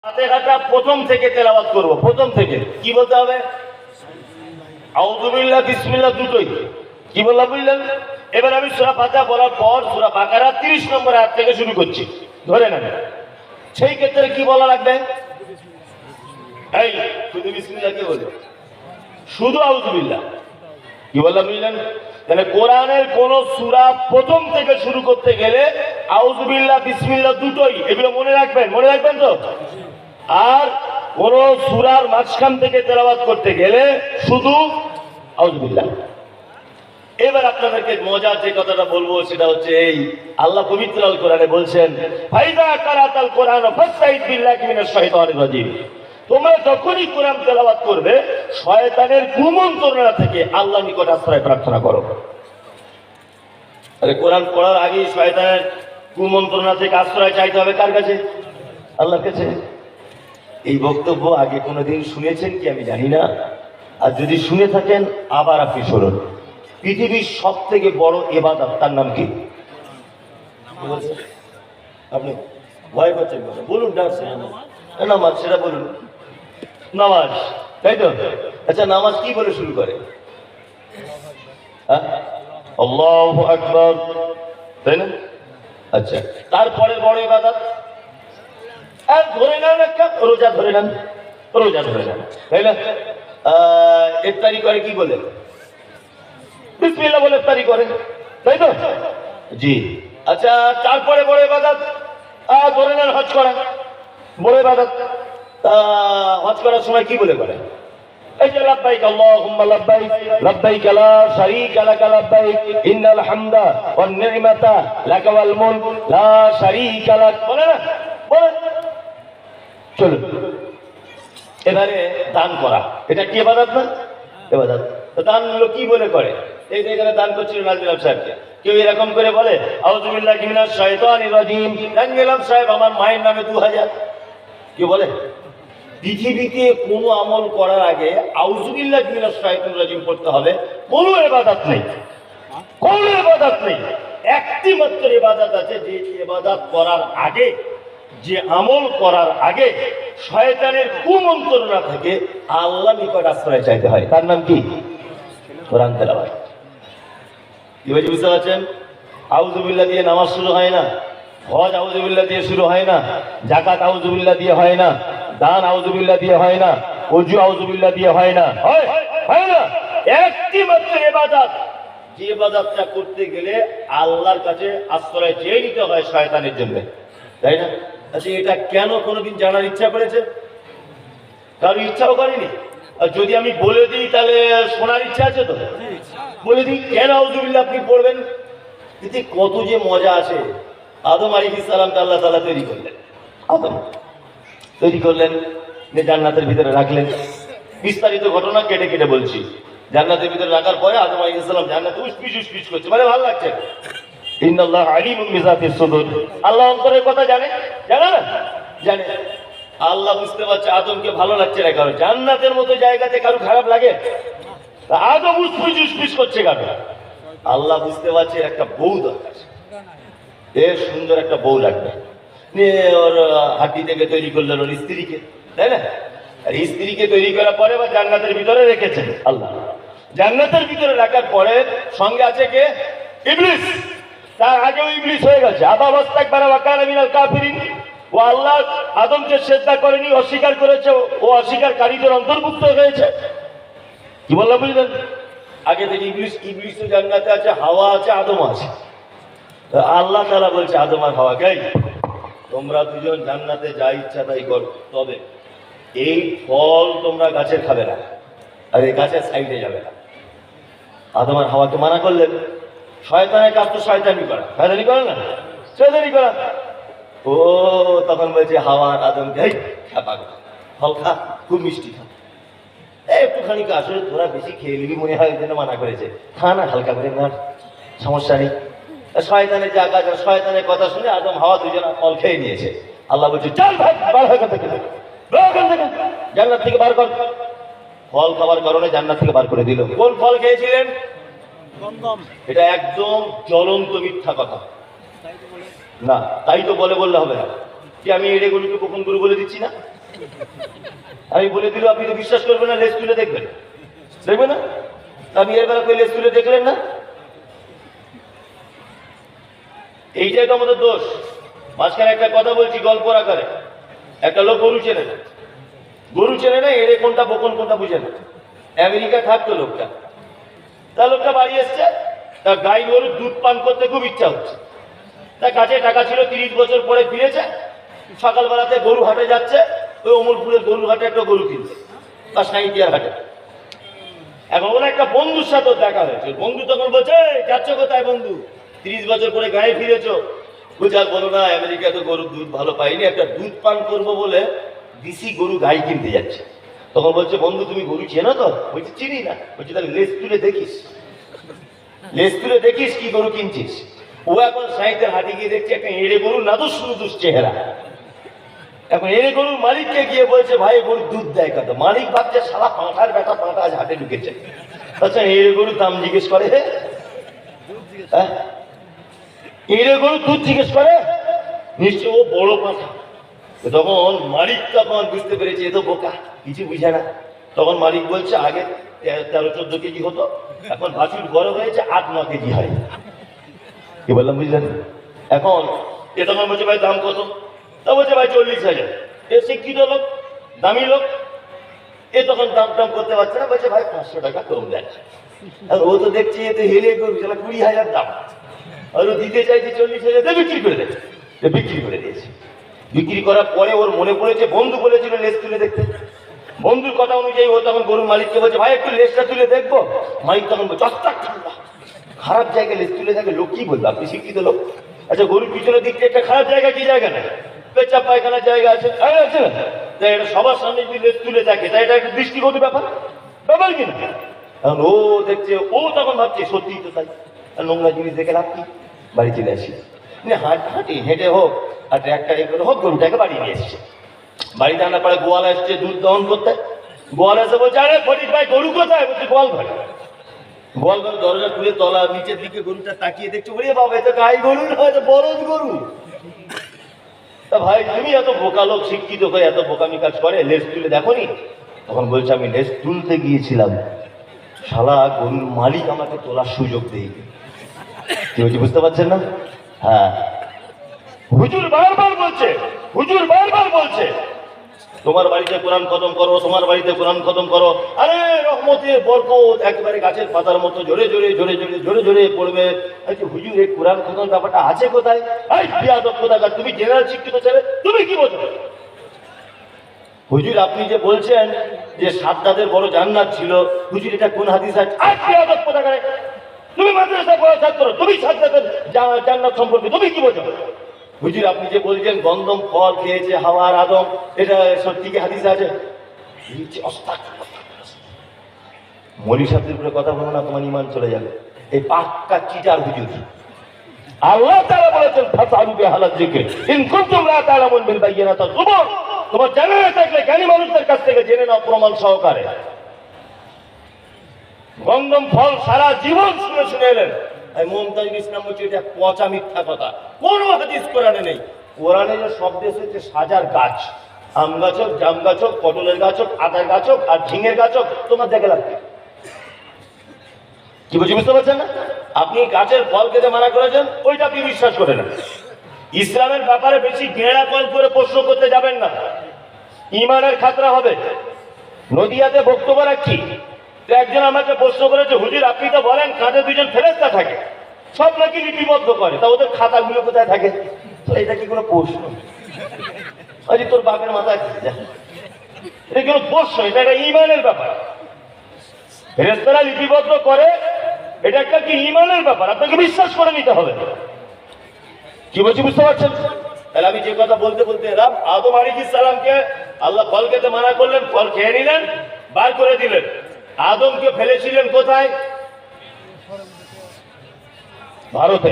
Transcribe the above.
ফাতিহাটা প্রথম থেকে তেলাওয়াত করব। প্রথম থেকে কি বলতে হবে? আউযু বিল্লাহ বিসমিল্লাহ দুটোই কি বললাম বুঝলেন? এবার আমি সূরা ফাতিহা বলার পর সূরা বাকারা 30 নম্বর আয়াত থেকে শুরু করছি, ধরে নেন। সেই ক্ষেত্রে কি বলা লাগবে? এই শুধু বিসমিল্লাহ কি বলে? শুধু আউযু বিল্লাহ কি বললাম বুঝলেন? তাহলে কোরআনের কোন সূরা প্রথম থেকে শুরু করতে গেলে আউযু বিল্লাহ বিসমিল্লাহ দুটোই, এগুলো মনে রাখবেন, মনে রাখবেন তো। আর কোন সূরার মাঝখান থেকে তেলাওয়াত করতে গেলে শুধু আউযু বিল্লাহ। এবার আপনাদেরকে মজার যে কথাটা বলবো সেটা হচ্ছে এই, আল্লাহ পবিত্র আল কোরআনে বলছেন, ফাইযা কারাতাল কোরআন ফাসতাইদ বিল্লাহি মিনাশ শাইতানির রাজিম। তোমরা যখনই কোরআন তেলাওয়াত করবে শয়তানের কুমন্ত্রণা থেকে আল্লাহর নিকট আশ্রয় প্রার্থনা করো। আরে কোরআন পড়ার আগেই শয়তানের কুমন্ত্রণা থেকে আশ্রয় চাইতে হবে কার কাছে? আল্লাহর কাছে। এই বক্তব্য আগে কোনোদিন শুনেছেন কি আমি জানি না, আর যদি শুনে থাকেন আবার আপনি শুনুন। পৃথিবীর সব থেকে বড় ইবাদত, তার নাম কি? আপনি ভয় করছেন বলুন, নামাজ, সেটা বলুন। নামাজ, তাই তো? আচ্ছা, নামাজ কি বলে শুরু করে? আল্লাহু আকবার, তাই না? আচ্ছা, তারপরে বড় ইবাদত ধরে নেন একটা রোজা, ধরে নেন রোজা, ধরে নেন, তাই না? ইফতারি করে কি বলে? বিসমিল্লাহ বলে ইফতারি করে, তাই তো? জি। আচ্ছা, তারপরে বড় ইবাদত ধরে নেন হজ করা, বড় ইবাদত। হজ করার সময় কি বলে করে? এই যে লাব্বাইক আল্লাহুম্মা লাব্বাইক লাব্বাইক লা শারীকা লাকা লাব্বাইক ইন্নাল হামদা ওয়ান নি'মাতা লাকা ওয়াল মুলক লা শারীকা লাক, বলে না? বলে। চলো এবারে দান করা, এটা কি ইবাদত না? ইবাদত। তো দান হলো কি বলে করে? এই যে এখানে দান করছিল নাজমিল সাহেবকে, কেউ এরকম করে বলে আউযু বিল্লাহি মিনাশ শাইতানির রাজিম, নাজমিল সাহেব আমার মায়ের নামে 2000, কি বলে? পৃথিবীতে কোনো আমল করার আগে আউযু বিল্লাহি মিনাশ শাইতানির রাজিম পড়তে হবে, কোনো ইবাদত নেই, কোনো ইবাদত নেই। একটি মাত্র ইবাদত আছে, যে ইবাদত করার আগে, যে আমল করার আগে শয়তানের কুমন্ত্রণা থেকে আল্লাহর নিকট আশ্রয় চাইতে হয়, তার নাম কি? কোরআন তেলাওয়াত। কি বলছি বুঝতে পারছেন? আউযু বিল্লাহ দিয়ে নামাজ শুরু হয় না, হজ আউযু বিল্লাহ দিয়ে শুরু হয় না, যাকাত আউযু বিল্লাহ দিয়ে হয় না, দান আউযু বিল্লাহ দিয়ে হয় না, ওযু আউযু বিল্লাহ দিয়ে হয় না, হয় না। একটি মাত্র ইবাদত, যে ইবাদতটা করতে গেলে আল্লাহর কাছে আশ্রয় চেয়ে নিতে হয় শয়তানের জন্য, তাই না? আচ্ছা, এটা কেন কোনোদিন জানার ইচ্ছা করেছে? কারো ইচ্ছাও করেনি। আর যদি আমি বলে দিই তাহলে শোনার ইচ্ছা আছে তো? বলে দিই কেন আউযু বিল্লাহ আপনি পড়বেন। এতে কত যে মজা আছে। আদম আলাইহিস সালামকে আল্লাহ তাআলা তৈরি করলেন, আদম তৈরি করলেন, যে জান্নাতের ভিতরে রাখলেন। বিস্তারিত ঘটনা কেটে কেটে বলছি। জান্নাতের ভিতরে রাখার পরে আদম আলাইহিস সালাম জান্নাতে উসপিস করছে, মানে ভালো লাগছে। ইন্নাল্লাহ আলিমুম বিযাতিস সুদূর, আল্লাহ অন্তরের কথা জানে, জানে না? জানে। আল্লাহ বুঝতে পারছে আদমকে ভালো লাগছে না, কারণ জান্নাতের মতো জায়গাতে কারো খারাপ লাগে? আদম উসপিস করছে কেন? আল্লাহ বুঝতে পারছে একটা বউ দরকার, এর সুন্দর একটা বউ লাগবে। ওর হাড্ডি থেকে তৈরি করলেন ওর স্ত্রীকে, তাই না? আর স্ত্রীকে তৈরি করার পরে বা জান্নাতের ভিতরে রেখেছেন আল্লাহ। জান্নাতের ভিতরে রাখার পরে সঙ্গে আছে কে? ইবলিস। তার আগেও ইবলিস হয়ে গেছে। আবা ওয়াস্তাকবারা ওয়া কানা মিনাল কাফিরিন। ও আল্লাহ আদমকে সিজদা করেনি, অস্বীকার করেছে, ও অস্বীকারীদের অন্তর্ভুক্ত হয়েছে। কি বললাম বুঝলেন? আগে থেকে ইবলিসও জান্নাতে আছে, হাওয়া আছে, আদম আছে। আল্লাহ তাআলা বলছে আদম আর হাওয়াকে, তোমরা দুজন জান্নাতে যা ইচ্ছা তাই করো, তবে এই ফল তোমরা গাছের খাবে না, আর এই গাছের সাইডে যাবে না। আদম আর হাওয়াকে মানা করলেন। শয়তানের কাজ তো শয়তানি করা, শয়তানি করে না, শয়তানি করা। ও তখন বলছে হাওয়া আর আদমকে, ফল খা, খুব মিষ্টি খা, একটুখানি আসলে তোরা বেশি খেয়ে নিবি মনে হয়, জন্য মানা করেছে। খা না, হালকা করে না, সমস্যা নেই। শয়তানের যা কাজ, শয়তানের কথা শুনে আদম হাওয়া দুজন ফল খেয়ে নিয়েছে। আল্লাহ বলছে চল ভাই, বার হয়ে থেকে জান্নাত থেকে বার কর। ফল খাবার কারণে জান্নাত থেকে বার করে দিল। কোন ফল খেয়েছিলেন? এটা একদম জ্বলন্ত মিথ্যা কথা না, তাই তো বললে হবে না। যে আমি এড়ে গরুকে বকুন গরু বলে দিচ্ছি না? আমি বলে দিল, আপনি তো বিশ্বাস করবেন না, লেজ তুলে দেখবেন, দেখবেন না? আপনি এর বেলা করে লেজ তুলে দেখলেন না? এইটাই তো আমাদের দোষ। মাঝখানে একটা কথা বলছি গল্প আকারে। একটা লোক গরু চেনে না, গরু চেনে না, এড়ে কোনটা বকুন কোনটা বুঝে না। আমেরিকা থাকতো লোকটা, তা লোকটা বাড়ি এসছে, তার গাই গরুর দুধ পান করতে খুব ইচ্ছা হচ্ছে। তার কাছে টাকা ছিল, 30 বছর পরে ফিরেছে, সকালবেলাতে গরু হাটে যাচ্ছে, ওই অমরপুরের গরুর হাটে একটা গরু কিনছে, বা সাঁইতিয়ার হাটে। এখন ওর একটা বন্ধুর সাথে দেখা হয়েছে। বন্ধু তখন বলছে, যাচ্ছ কোথায় বন্ধু? 30 বছর পরে গায়ে ফিরেছো? বুঝে আর বলো না, আমেরিকায় তো গরুর দুধ ভালো পাইনি, একটা দুধ পান করবো বলে দিশি গরু গাই কিনতে যাচ্ছে। তখন বলছে, বন্ধু তুমি গরু চেনো তো? বলছে, চিনি না। বলছে, তাহলে লেজ তুলে দেখিস, লেজ তুলে দেখিস কি গরু কিনছিস। ও এখন সাঁইতের হাটে গিয়ে দেখছে একটা এড়ে গরু, নাদুস নুদুস চেহারা। এখন এড়ে গরুর মালিককে গিয়ে বলছে, ভাই গরুর দুধ দেয় কত? মালিক ভাবছে, সারা পাঁঠার বেটা, পাঁঠা আজ হাটে ঢুকেছে। আচ্ছা, এড়ে গরুর দাম জিজ্ঞেস করে, হ্যাঁ এড়ে গরুর দুধ জিজ্ঞেস করে, নিশ্চয় ও বড় পাঁঠা। তখন মালিক তখন বুঝতে পেরেছে, এ তো বোকা, কিছু বুঝে না। তখন মালিক বলছে, আগে 13-14 কেজি হতো, এখন বাছুর বড় হয়েছে, 8-9 কেজি হয়। কি বললাম বুঝলেন? এখন এ তখন বলছে, ভাই দাম কত? তা বলছে, ভাই 40,000। এ শিক্ষিত লোক, দামি লোক, এ তখন দাম টাম করতে পারছে না, বলছে, ভাই 500 টাকা কম দেন। আর ও তো দেখছি এ তো হেলে করবে, 20,000 দাম। আর ও দিতে চাইছে 40,000, বিক্রি করে দেয়। বিক্রি করে দিয়েছে। বিক্রি করার পরে ওর মনে পড়েছে, বন্ধু বলেছিল লেজ তুলে দেখতে। বন্ধুর কথা অনুযায়ী ও তখন গরুর মালিককে বলছে, ভাই একটু লেজটা তুলে দেখবো। মালিক তখন বলছে, ঠান্ডা, খারাপ জায়গায় লেজ তুলে দেখে লোক কি বলবে? আপনি শিক্ষিত লোক। আচ্ছা, গরুর পিছনের দিকটা একটা খারাপ জায়গা, কি জায়গা না? পেচ্ছাপ পায়খানার জায়গা আছে, আছে না? তাই এটা সবার সামনে যদি লেজ তুলে থাকে, তাই এটা একটা দৃষ্টিগত ব্যাপার, ব্যাপার কিনা? এখন ও দেখছে, ও তখন ভাবছে সত্যিই তো তাই, নোংরা জিনিস দেখে লাভ কি? বাড়ি চলে আসি, হাঁটি হেঁটে হোক আর ট্র্যাক্টরে করে হোক, গরুটাকে বাড়ি নিয়ে এসছে। বাড়িতে আনার পরে গোয়াল আসছে দুধ দহন করতে। গোয়াল এসে বলছে, আরে ফরিদ ভাই গরু কোথায়? বলছে, গোয়াল ঘরে। গোয়াল ঘরে দরজা খুলে তলা নিচের দিকে গরুটা তাকিয়ে দেখছে, ওরে বাবা, এ তো গাই গরু নয়, বলদ গরু। তা ভাই তুমি এত বোকা লোক, শিক্ষিত হয়ে এত বোকামি কাজ করে, লেজ তুলে দেখো নি? তখন বলছে, আমি লেজ তুলতে গিয়েছিলাম, শালা গরুর মালিক আমাকে তোলার সুযোগ দেয়। কি হয়েছে বুঝতে পারছেন না? হ্যাঁ, হুজুর বারবার বলছে, হুজুর বারবার বলছে, তোমার বাড়িতে কোরআন খতম করো, তোমার বাড়িতে কোরআন খতম করো। আরে রহমতের বরকত একেবারে গাছের পাতার মতো জোরে জোরে জোরে জোরে জোরে জোরে পড়বে। আচ্ছা হুজুর, এই কোরআন খতম ব্যাপারটা আছে কোথায়? এই বিয়াদব কোথাকার, তুমি জেনারেল শিক্ষিত ছেলে, তুমি কি বলছো? হুজুর আপনি যে বলছেন যে সাদ্দাতের বড় জান্নাত ছিল, হুজুর এটা কোন হাদিস আছে? আর বিয়াদব কোথাকার, তুমি মাদ্রাসায় পড়া ছাত্র, তুমি সাদ্দাতের জান্নাত সম্পর্কে তুমি কি বলছো? হুজুর আপনি যে বলছেন গন্ধম ফল খেয়েছে হাওয়ার আদম, এটা সত্যি কি হাদিস আছে? মলি সাহেবের উপরে কথা বলো না, তোমার ইমান চলে যাবে। এই পাক্কা চিটার হুজুর। আল্লাহ তাআলা বলেছেন, ফাসআলু বিআহলা যিকর ইন কুনতুম লা তা'লামুন বিল বায়িনাতি যুবুর। তোমার জানা না থাকলে জ্ঞানী মানুষদের কাছ থেকে জেনে নাও প্রমাণ সহকারে। গন্ধম ফল সারা জীবন শুনে শুনে এলেন। মুমতাজুল ইসলাম বলছে, এটা পচা মিথ্যা কথা, কোনো হাদিস কোরআনে নেই। কোরআনে যে শব্দ এসেছে সাজার গাছ, আম গাছ হোক, জাম গাছ হোক, পটলের গাছ হোক, আদার গাছ হোক আর ঝিঙের গাছ হোক, তোমার দেখে লাগবে। কি বলছি বুঝতে পারছেন না? আপনি গাছের ফল খেতে মানা করেছেন, ওইটা আপনি বিশ্বাস করেন না। ইসলামের ব্যাপারে বেশি গেঁড়া কল করে প্রশ্ন করতে যাবেন না, ইমানের খাতরা হবে। নদিয়াতে বক্তব্য রাখছি, তো একজন আমাকে প্রশ্ন করেছে, হুজুর আপনি তো বলেন কাঁধে 2জন ফেরেশতা থাকে, সব নাকি লিপিবদ্ধ করে, তা ওদের খাতাগুলো কোথায় থাকে? তো এটা কি কোনো প্রশ্ন? আরে তোর বাপের মাথায় এটা কোনো প্রশ্ন? এটা একটা ইমানের ব্যাপার। ফেরেশতারা লিপিবদ্ধ করে, এটা একটা কি ইমানের ব্যাপার, আপনাকে বিশ্বাস করে নিতে হবে। কি বলছি বুঝতে পারছেন? তাহলে আমি যে কথা বলতে বলতে এলাম, আদম আলাইহিস সালামকে আল্লাহ ফল খেতে মানা করলেন, ফল খেয়ে নিলেন, বার করে দিলেন। আদমকে ফেলেছিলেন কোথায়? ভারতে।